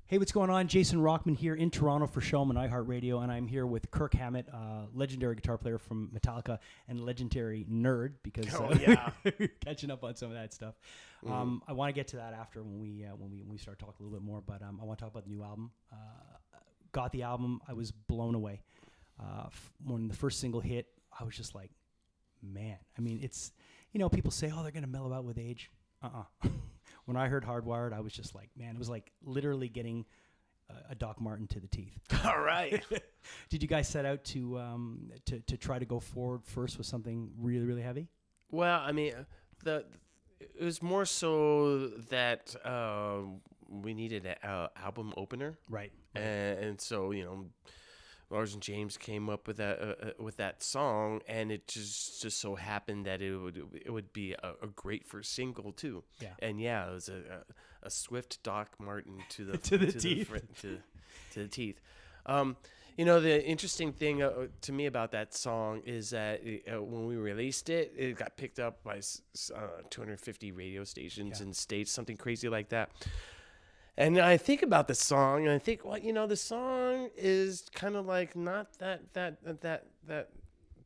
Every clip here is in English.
Hey, what's going on? Jason Rockman here in Toronto for Showman iHeart Radio, and I'm here with Kirk Hammett, legendary guitar player from Metallica and legendary nerd because we're catching up on some of that stuff. I want to get to that after when we start talking a little bit more, but I want to talk about the new album. Got the album, I was blown away. When the first single hit, I was just like, man. I mean, it's, people say, oh, they're going to mellow out with age. When I heard Hardwired, I was just like, man, it was like literally getting a Doc Martin to the teeth. All right. Did you guys set out to try to go forward first with something really, really heavy? Well, I mean, it was more so that we needed an album opener, Right. and so Lars and James came up with that song, and it just so happened that it would be a great first single too. Yeah. And it was a swift Doc Martin to the to the teeth. To the teeth. The interesting thing to me about that song is that when we released it, it got picked up by 250 radio stations in states, something crazy like that. And I think about the song, and I think, well, the song is kind of like not that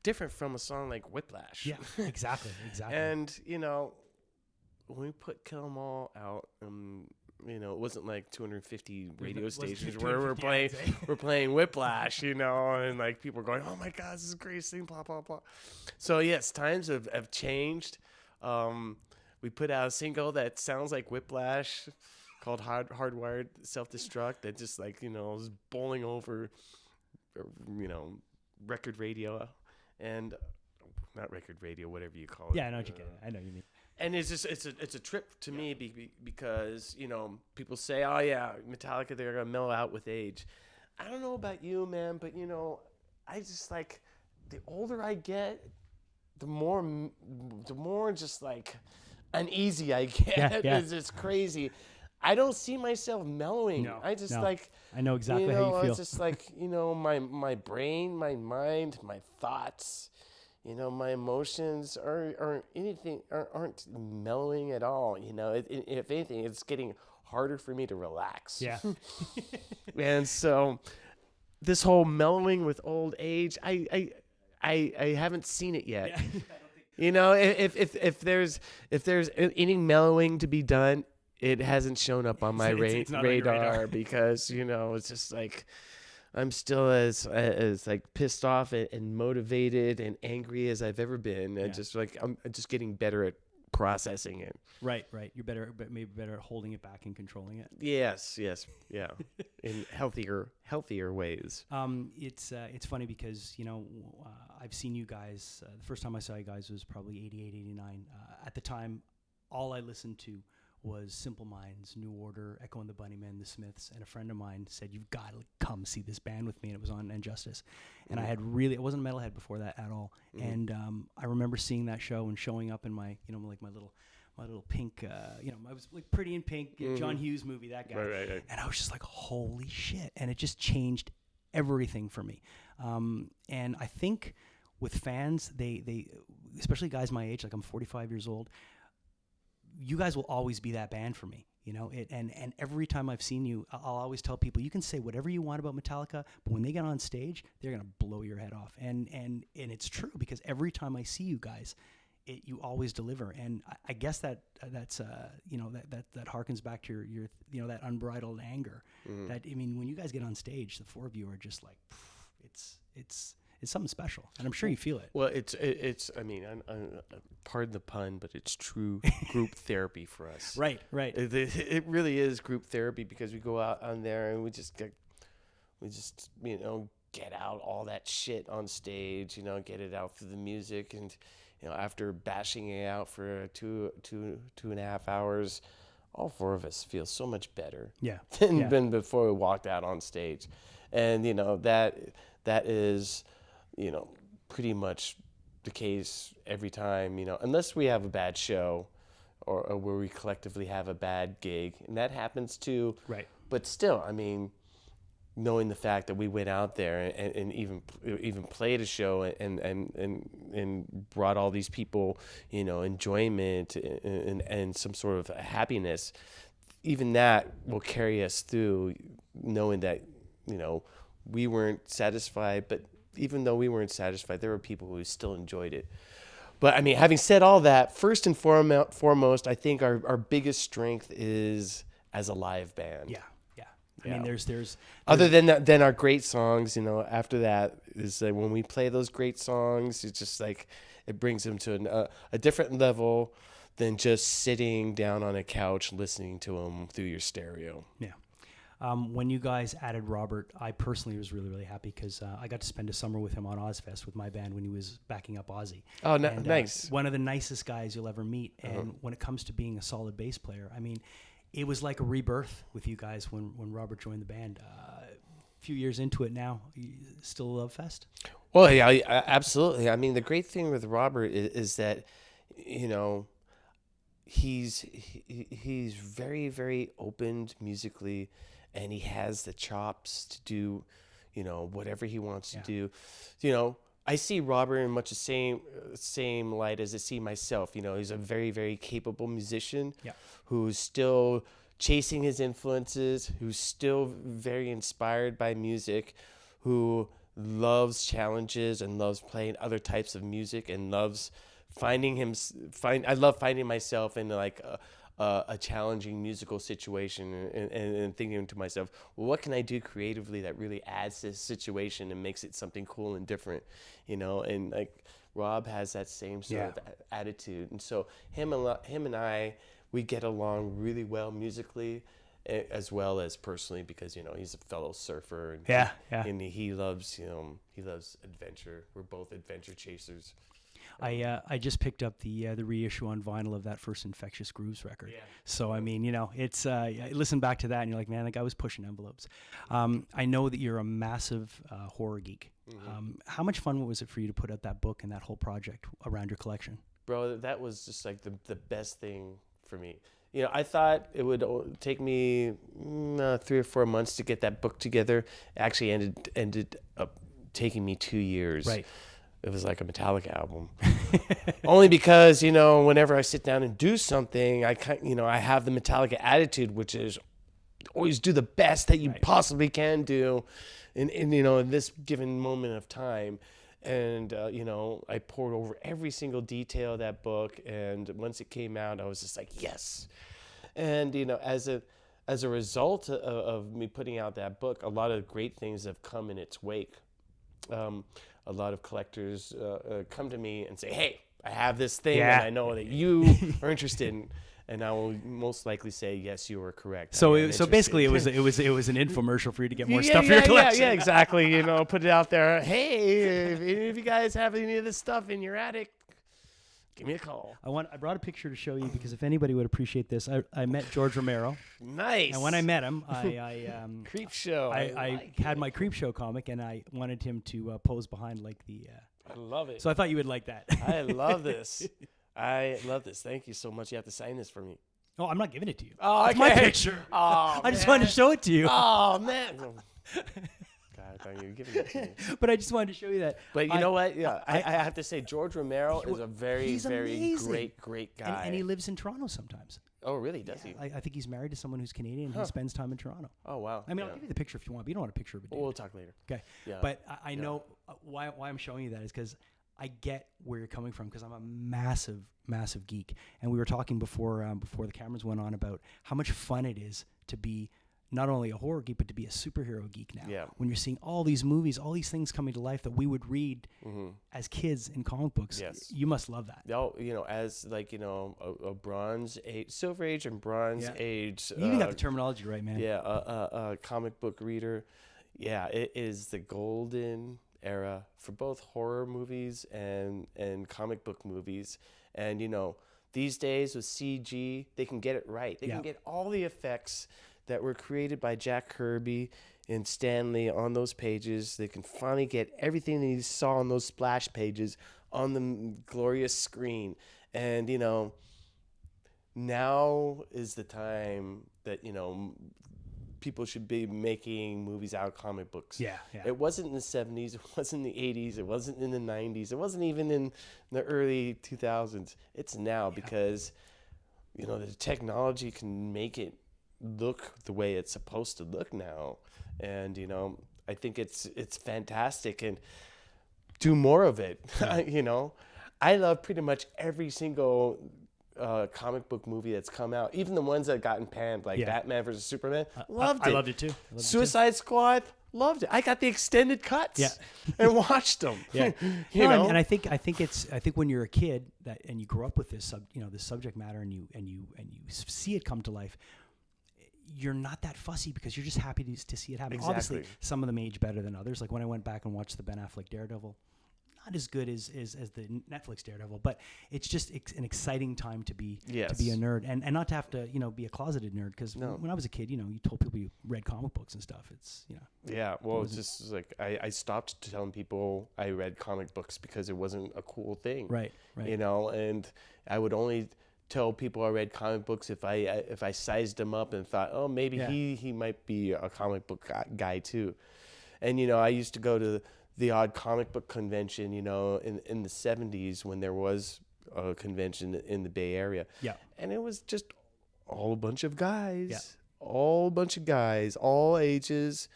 different from a song like Whiplash. Yeah, exactly. And when we put Kill 'Em All out, it wasn't like 250 radio stations where we're playing Whiplash, and like people are going, oh my God, this is the greatest thing, blah blah blah. So yes, times have changed. We put out a single that sounds like Whiplash, called Hardwired Self-Destruct, that just was bowling over, record radio, and not record radio, whatever you call it. Yeah, I know what you get. I know what you mean. And it's just it's a trip to me because people say, oh yeah, Metallica, they're gonna mellow out with age. I don't know about you, man, but I just like, the older I get, the more just like uneasy I get. Yeah. It's just crazy. I don't see myself mellowing. No, I just I know exactly how you feel. It's just like, my brain, my mind, my thoughts, my emotions aren't mellowing at all. If anything, it's getting harder for me to relax. Yeah. And so this whole mellowing with old age, I haven't seen it yet. Yeah. If there's any mellowing to be done, it hasn't shown up on my radar because it's just like I'm still as like pissed off and motivated and angry as I've ever been, and just like I'm just getting better at processing it. Right. You're maybe better at holding it back and controlling it. Yes, yeah, in healthier ways. It's funny because I've seen you guys. The first time I saw you guys was probably 88, 89. At the time, all I listened to was Simple Minds, New Order, Echo and the Bunnymen, The Smiths, and a friend of mine said, you've got to come see this band with me, and it was on Injustice. And I wasn't a metalhead before that at all. And I remember seeing that show and showing up in my, like my little pink, I was like Pretty in Pink, John Hughes movie, that guy. Right. And I was just like, holy shit. And it just changed everything for me. And I think with fans, they especially guys my age, like I'm 45 years old, you guys will always be that band for me, and every time I've seen you, I'll always tell people, you can say whatever you want about Metallica, but when they get on stage, they're going to blow your head off. And it's true, because every time I see you guys, you always deliver. And I guess that's that harkens back to your that unbridled anger. That, when you guys get on stage, the four of you are just like, it's something special, and I'm sure you feel it. Well, it's pardon the pun, but it's true group therapy for us. Right. It really is group therapy, because we go out on there and we just get out all that shit on stage, get it out through the music, and after bashing it out for two and a half hours, all four of us feel so much better than before we walked out on stage. And that is pretty much the case every time, unless we have a bad show or where we collectively have a bad gig, and that happens too. Right. But still, knowing the fact that we went out there and even played a show and brought all these people, enjoyment and some sort of happiness, even that will carry us through, knowing that, you know, we weren't satisfied, but even though we weren't satisfied, there were people who still enjoyed it. But I mean, having said all that, first and foremost, I think our biggest strength is as a live band. Yeah. I mean, there's other than our great songs, you know, after that is when we play those great songs, it's just like it brings them to a different level than just sitting down on a couch listening to them through your stereo. Yeah. When you guys added Robert, I personally was really, really happy because I got to spend a summer with him on Ozfest with my band when he was backing up Ozzy. Oh, nice. One of the nicest guys you'll ever meet. And when it comes to being a solid bass player, I mean, it was like a rebirth with you guys when Robert joined the band. A few years into it now, still a love fest? Well, yeah, absolutely. I mean, the great thing with Robert is that, you know, he's very, very open musically, and he has the chops to do, you know, whatever he wants to do. You know, I see Robert in much the same light as I see myself. You know, he's a very, very capable musician who's still chasing his influences, who's still very inspired by music, who loves challenges and loves playing other types of music and loves I love finding myself in like a challenging musical situation and thinking to myself, well, what can I do creatively that really adds to this situation and makes it something cool and different, you know? And like Rob has that same sort of attitude, and so him and I, we get along really well musically as well as personally, because, you know, he's a fellow surfer and he loves, you know, he loves adventure. We're both adventure chasers. I just picked up the reissue on vinyl of that first Infectious Grooves record. Yeah. So I mean, you know, it's listen back to that and you're like, man, that guy was pushing envelopes. I know that you're a massive horror geek. Mm-hmm. How much fun was it for you to put out that book and that whole project around your collection? Bro, that was just like the best thing for me. You know, I thought it would take me 3 or 4 months to get that book together. It actually ended up taking me 2 years. Right. It was like a Metallica album. Only because, you know, whenever I sit down and do something, I have the Metallica attitude, which is always do the best that you possibly can do in you know, in this given moment of time. And, you know, I poured over every single detail of that book. And once it came out, I was just like, yes. And, you know, as a result of me putting out that book, a lot of great things have come in its wake. A lot of collectors come to me and say, hey, I have this thing and I know that you are interested in. And I will most likely say, yes, you were correct. So basically it was an infomercial for you to get more stuff for your collection. Yeah, exactly. You know, put it out there. Hey, if any of you guys have any of this stuff in your attic, give me a call. I brought a picture to show you because if anybody would appreciate this, I met George Romero. Nice. And when I met him, I Creep Show. I had my Creep Show comic, and I wanted him to pose behind like the. I love it. So I thought you would like that. I love this. I love this. Thank you so much. You have to sign this for me. Oh, I'm not giving it to you. Oh, okay. It's my picture. Oh, I just wanted to show it to you. Oh, man. God, I thought you were giving it to me. But I just wanted to show you that. But you know what? Yeah, I have to say, George Romero is a very, very great guy. And he lives in Toronto sometimes. Oh, really? Does he? I think he's married to someone who's Canadian. He spends time in Toronto. Oh, wow. I mean, I'll give you the picture if you want, but you don't want a picture of it. We'll talk later. Okay. Yeah. But I know why I'm showing you that is because I get where you're coming from because I'm a massive, massive geek. And we were talking before the cameras went on about how much fun it is to be not only a horror geek, but to be a superhero geek now. Yeah. When you're seeing all these movies, all these things coming to life that we would read as kids in comic books. Yes. You must love that. Oh, you know, as like, you know, a Bronze Age, Silver Age and Bronze Age. You even got the terminology right, man. Yeah. A comic book reader. Yeah. It is the golden era for both horror movies and comic book movies. And, you know, these days with CG, they can get it right. They can get all the effects that were created by Jack Kirby and Stan Lee on those pages. They can finally get everything that you saw on those splash pages on the glorious screen. And, you know, now is the time that, you know, people should be making movies out of comic books. Yeah. It wasn't in the 70s. It wasn't in the 80s. It wasn't in the 90s. It wasn't even in the early 2000s. It's now because, you know, the technology can make it look the way it's supposed to look now. And, you know, I think it's fantastic, and do more of it. You know, I love pretty much every single comic book movie that's come out, even the ones that gotten panned, like Batman versus Superman. Loved it. I loved it too. Suicide Squad. Loved it. I got the extended cuts and watched them. Yeah. You know? And I think when you're a kid and you grow up with this this subject matter, and you see it come to life, you're not that fussy because you're just happy to see it happen. Exactly. Obviously, some of them age better than others. Like when I went back and watched the Ben Affleck Daredevil, not as good as the Netflix Daredevil, but it's just an exciting time to be a nerd, and not to have to be a closeted nerd. Because when I was a kid, you told people you read comic books and stuff. It's Yeah, well, it's just like I stopped telling people I read comic books because it wasn't a cool thing. Right. You know, and I would only tell people I read comic books if I sized them up and thought, oh, maybe he might be a comic book guy too. And I used to go to the odd comic book convention, in the 70s when there was a convention in the Bay Area. Yeah. And it was just all a bunch of guys, all ages,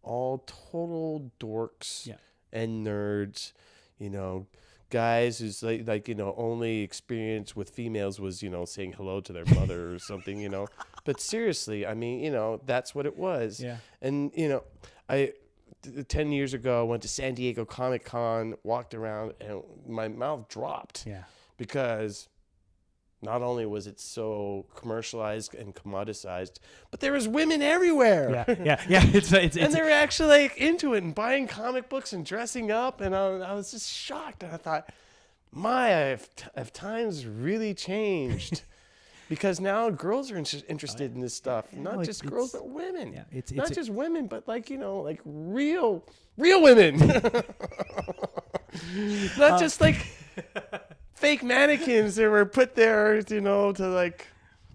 all total dorks and nerds, guys whose only experience with females was, saying hello to their mother or something, But seriously, I mean, that's what it was. Yeah. And, 10 years ago, I went to San Diego Comic-Con, walked around, and my mouth dropped. Yeah. Because not only was it so commercialized and commoditized, but there was women everywhere. Yeah. It's and they were actually into it and buying comic books and dressing up. And I was just shocked. And I thought, have times really changed? Because now girls are interested in this stuff. Not just girls, but women. Yeah, it's not just women, but real women. Not just fake mannequins that were put there, to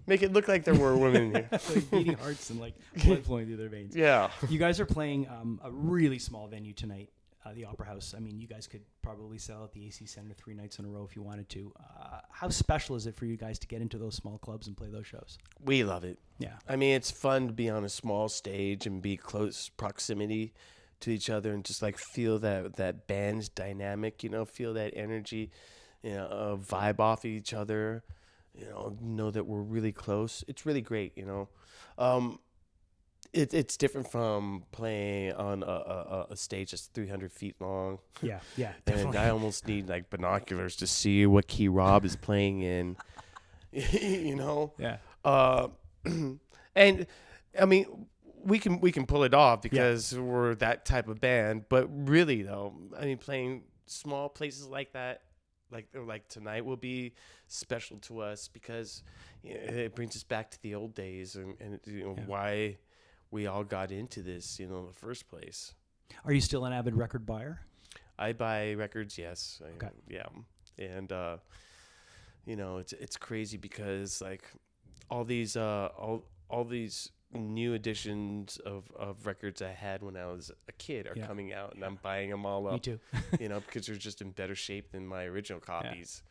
make it look like there were women here. Beating hearts and blood flowing through their veins. Yeah. You guys are playing a really small venue tonight, the Opera House. I mean, you guys could probably sell at the AC Center 3 nights in a row if you wanted to. How special is it for you guys to get into those small clubs and play those shows? We love it. Yeah. I mean, it's fun to be on a small stage and be close proximity to each other and just feel that band's dynamic, feel that energy, vibe off each other, know that we're really close. It's really great, It's different from playing on a stage that's 300 feet long. Yeah, definitely. And I almost need binoculars to see what key Rob is playing in, Yeah. And I mean, we can pull it off because we're that type of band. But really, though, I mean, playing small places like that, like tonight, will be special to us because it brings us back to the old days and why we all got into this, in the first place. Are you still an avid record buyer? I buy records, yes. Okay. Yeah. And, it's crazy because all these new editions of records I had when I was a kid are coming out, and I'm buying them all up. Me too. Because they're just in better shape than my original copies.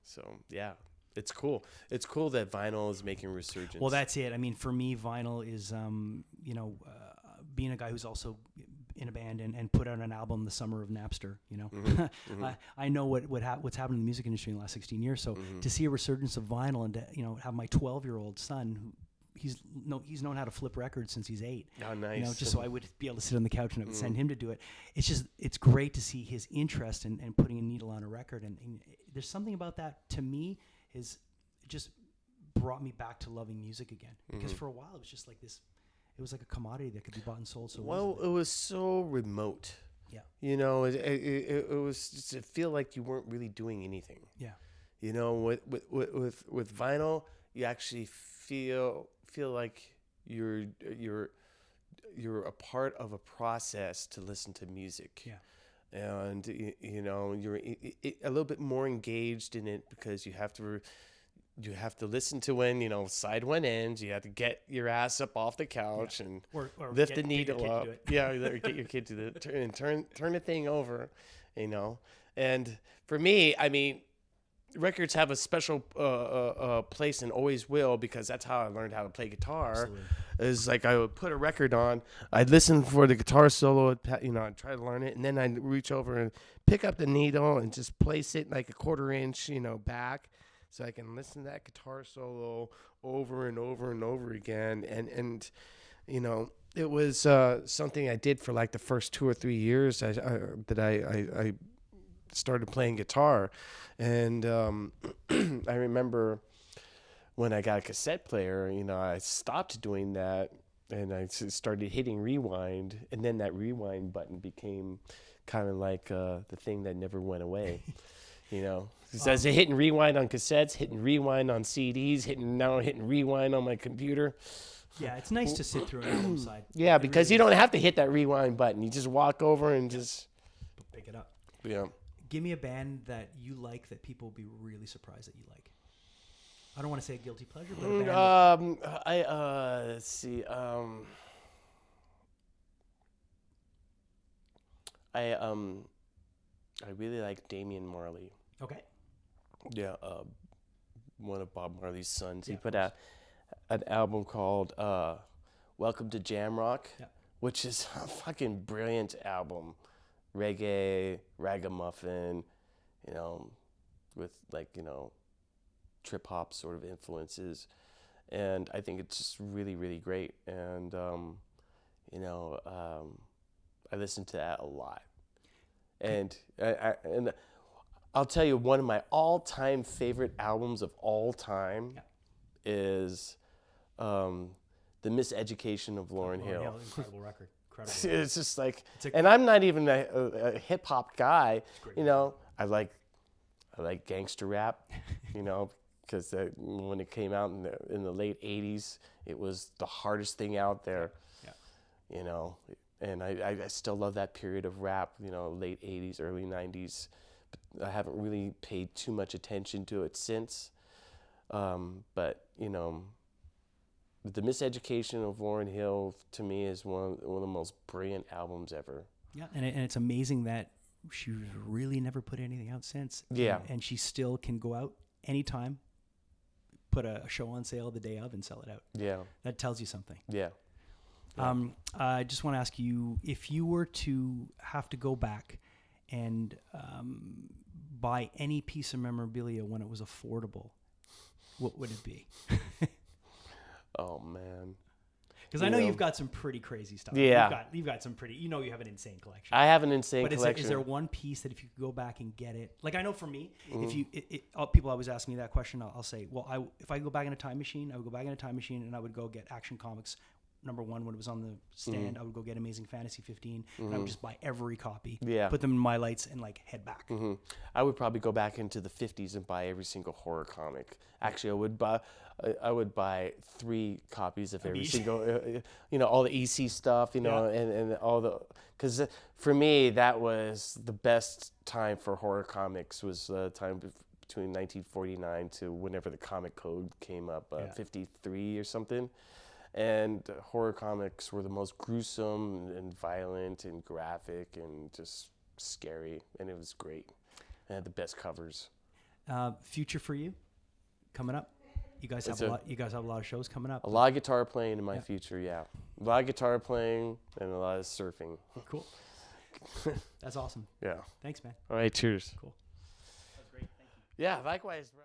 So, yeah. It's cool. It's cool that vinyl is making a resurgence. Well, that's it. I mean, for me, vinyl is, being a guy who's also in a band and put out an album the summer of Napster, Mm-hmm. I know what's happened in the music industry in the last 16 years. So to see a resurgence of vinyl and to, have my 12-year-old son, who he's known how to flip records since he's 8. Oh, nice. Just so I would be able to sit on the couch and I would send him to do it. It's great to see his interest in putting a needle on a record. And there's something about that, to me, is just brought me back to loving music again. Because for a while it was just like this, it was like a commodity that could be bought and sold so easily. It was so remote. Yeah. It was just to feel like you weren't really doing anything. Yeah. With vinyl, you actually feel like you're a part of a process to listen to music. Yeah. And you're a little bit more engaged in it because you have to listen to when side one ends. You have to get your ass up off the couch and or lift the needle up. Yeah, or get your kid to turn the thing over. And for me, I mean, records have a special place and always will, because that's how I learned how to play guitar. Absolutely. Is like I would put a record on, I'd listen for the guitar solo, I'd try to learn it, and then I'd reach over and pick up the needle and just place it like a 1/4 inch, back, so I can listen to that guitar solo over and over and over again. And it was something I did for like the first 2 or 3 years that I started playing guitar. And I remember when I got a cassette player, I stopped doing that and I started hitting rewind, and then that rewind button became kind of like the thing that never went away. So I was hitting rewind on cassettes, hitting rewind on CDs, hitting rewind on my computer. Yeah, it's nice to sit through an album side. Yeah, It because really you is. don't have to hit that rewind button. You just walk over and just, Pick it up. yeah. Give me a band that you like that people will be really surprised that you like. I don't want to say a guilty pleasure, but a band. Let's see. I really like Damian Marley. Okay. Yeah, one of Bob Marley's sons. Yeah, He of put out an album called Welcome to Jamrock, Yeah. which is a fucking brilliant album. Reggae, ragamuffin, with trip hop sort of influences. And I think it's just really, really great. And, I listen to that a lot. And I'll tell you, one of my all-time favorite albums of all time is The Miseducation of Lauryn Hill. Incredible record. It's just like, and I'm not even a hip hop guy, I like gangster rap, because when it came out in the late 80s, it was the hardest thing out there. And I still love that period of rap, late 80s, early 90s. But I haven't really paid too much attention to it since. But The Miseducation of Lauryn Hill, to me, is one of the most brilliant albums ever. Yeah, and it's amazing that she's really never put anything out since. Yeah. And she still can go out anytime, put a show on sale the day of, and sell it out. Yeah. That tells you something. Yeah. I just want to ask you, if you were to have to go back and buy any piece of memorabilia when it was affordable, what would it be? Oh, man. Because I know you've got some pretty crazy stuff. Yeah. You've got some pretty, you have an insane collection. I have an insane But collection. is there one piece that if you could go back and get it, like I know for me, if you, people always ask me that question, I'll say, well, if I go back in a time machine, I would go back in a time machine and I would go get Action Comics #1 when it was on the stand. I would go get Amazing Fantasy 15 and I would just buy every copy, put them in my lights and head back. I would probably go back into the 50s and buy every single horror comic. Actually, I would buy 3 copies of every single, all the EC stuff, and all the, because for me, that was the best time for horror comics, was the time between 1949 to whenever the comic code came up, 53 or something. And horror comics were the most gruesome and violent and graphic and just scary, and it was great. It had the best covers. Future for you coming up? You guys have a lot of shows coming up. A lot of guitar playing in my future, yeah. A lot of guitar playing and a lot of surfing. Cool. That's awesome. Yeah. Thanks, man. All right, cheers. Cool. That was great. Thank you. Yeah, likewise, bro.